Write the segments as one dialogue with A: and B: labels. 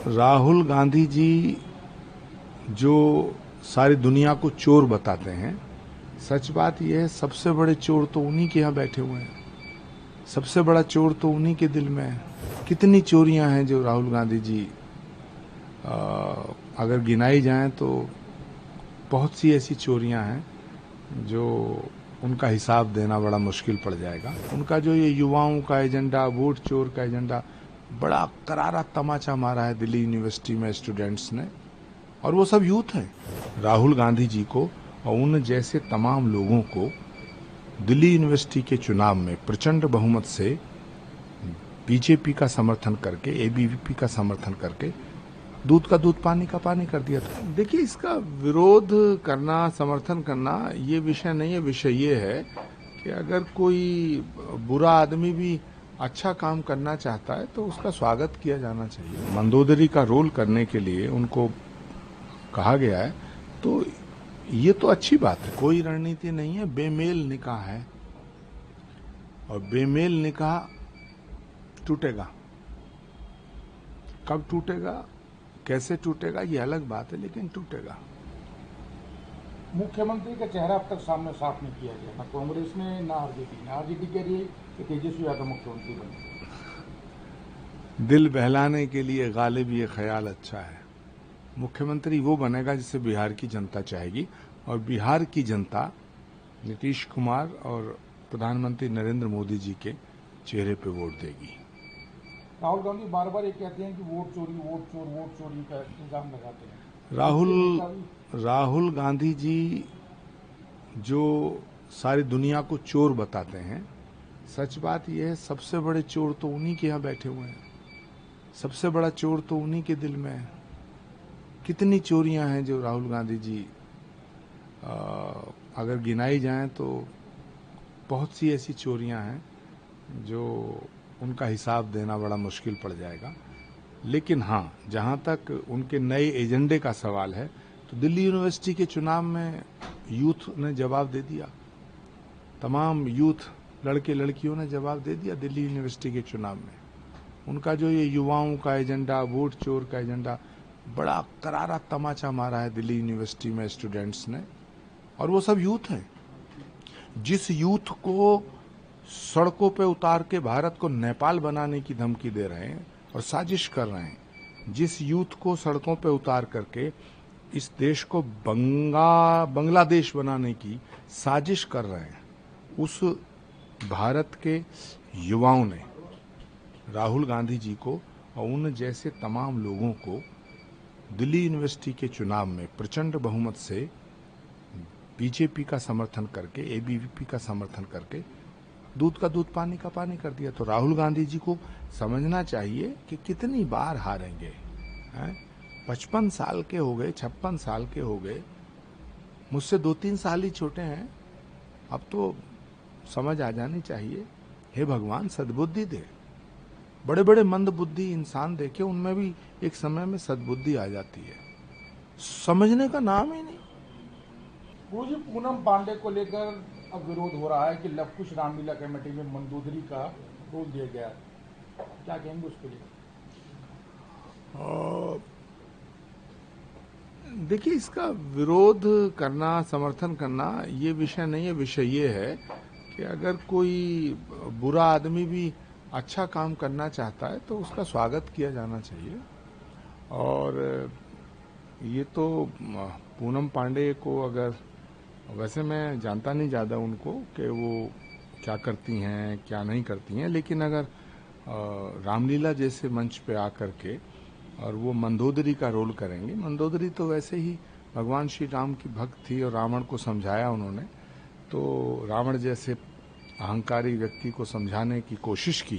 A: राहुल गांधी जी जो सारी दुनिया को चोर बताते हैं, सच बात यह है सबसे बड़े चोर तो उन्हीं के यहाँ बैठे हुए हैं। सबसे बड़ा चोर तो उन्हीं के दिल में है। कितनी चोरियां हैं जो राहुल गांधी जी अगर गिनाई जाएं तो बहुत सी ऐसी चोरियां हैं जो उनका हिसाब देना बड़ा मुश्किल पड़ जाएगा। उनका जो ये युवाओं का एजेंडा, वोट चोर का एजेंडा, बड़ा करारा तमाचा मारा है दिल्ली यूनिवर्सिटी में स्टूडेंट्स ने, और वो सब यूथ है। राहुल गांधी जी को और उन जैसे तमाम लोगों को दिल्ली यूनिवर्सिटी के चुनाव में प्रचंड बहुमत से बीजेपी का समर्थन करके, एबीवीपी का समर्थन करके दूध का दूध पानी का पानी कर दिया था। देखिए, इसका विरोध करना, समर्थन करना ये विषय नहीं है। विषय ये है कि अगर कोई बुरा आदमी भी अच्छा काम करना चाहता है तो उसका स्वागत किया जाना चाहिए। मंदोदरी का रोल करने के लिए उनको कहा गया है तो ये तो अच्छी बात है, कोई रणनीति नहीं है। बेमेल निकाह है और बेमेल निकाह टूटेगा। कब टूटेगा, कैसे टूटेगा, ये अलग बात है, लेकिन टूटेगा।
B: मुख्यमंत्री का चेहरा अब तक सामने साफ नहीं किया गया, ना कांग्रेस ने ना आरजेडी ने। आरजेडी कह रही है कि तेजस्वी यादव मुख्यमंत्री बने।
A: दिल बहलाने के लिए गालिब ये ख्याल अच्छा है। मुख्यमंत्री वो बनेगा जिसे बिहार की जनता चाहेगी, और बिहार की जनता नीतीश कुमार और प्रधानमंत्री नरेंद्र मोदी जी के चेहरे पे वोट देगी।
B: राहुल गांधी बार बार ये कहते हैं कि वोट चोरी का इल्जाम लगाते हैं।
A: राहुल गांधी जी जो सारी दुनिया को चोर बताते हैं, सच बात यह है सबसे बड़े चोर तो उन्हीं के यहाँ बैठे हुए हैं। सबसे बड़ा चोर तो उन्हीं के दिल में है। कितनी चोरियां हैं जो राहुल गांधी जी अगर गिनाई जाएं तो बहुत सी ऐसी चोरियां हैं जो उनका हिसाब देना बड़ा मुश्किल पड़ जाएगा। लेकिन हाँ, जहां तक उनके नए एजेंडे का सवाल है तो दिल्ली यूनिवर्सिटी के चुनाव में यूथ ने जवाब दे दिया। तमाम यूथ लड़के लड़कियों ने जवाब दे दिया दिल्ली यूनिवर्सिटी के चुनाव में। उनका जो ये युवाओं का एजेंडा, वोट चोर का एजेंडा, बड़ा करारा तमाचा मारा है दिल्ली यूनिवर्सिटी में स्टूडेंट्स ने, और वो सब यूथ है। जिस यूथ को सड़कों पे उतार के भारत को नेपाल बनाने की धमकी दे रहे हैं और साजिश कर रहे हैं, जिस यूथ को सड़कों पे उतार करके इस देश को बांग्लादेश बनाने की साजिश कर रहे हैं, उस भारत के युवाओं ने राहुल गांधी जी को और उन जैसे तमाम लोगों को दिल्ली यूनिवर्सिटी के चुनाव में प्रचंड बहुमत से बीजेपी का समर्थन करके, एबीवीपी का समर्थन करके दूध का दूध पानी का पानी कर दिया। तो राहुल गांधी जी को समझना चाहिए कि कितनी बार हारेंगे। 55 साल के हो गए, 56 साल के हो गए, मुझसे 2-3 साल ही छोटे हैं। अब तो समझ आ जानी चाहिए। हे भगवान, सद्बुद्धि दे। बड़े बड़े मंद बुद्धि इंसान देखे, उनमें भी एक समय में सद्बुद्धि आ जाती है। समझने का नाम ही नहीं।
B: गुरुजी, पूनम पांडे को लेकर अब विरोध हो रहा है कि लवकुश रामलीला कमेटी में मंदोदरी का रोल दिया गया। क्या कहेंगे उसके लिए?
A: देखिए, इसका विरोध करना, समर्थन करना ये विषय नहीं है। विषय ये है कि अगर कोई बुरा आदमी भी अच्छा काम करना चाहता है तो उसका स्वागत किया जाना चाहिए। और ये तो पूनम पांडे को, अगर वैसे मैं जानता नहीं ज़्यादा उनको कि वो क्या करती हैं क्या नहीं करती हैं, लेकिन अगर रामलीला जैसे मंच पे आकर के और वो मंदोदरी का रोल करेंगे, मंदोदरी तो वैसे ही भगवान श्री राम की भक्त थी और रावण को समझाया उन्होंने, तो रावण जैसे अहंकारी व्यक्ति को समझाने की कोशिश की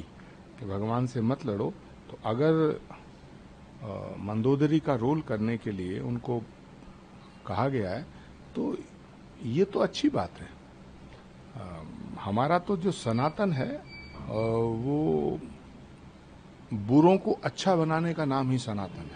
A: कि भगवान से मत लड़ो। तो अगर मंदोदरी का रोल करने के लिए उनको कहा गया है तो ये तो अच्छी बात है। हमारा तो जो सनातन है वो बुरों को अच्छा बनाने का नाम ही सनातन है।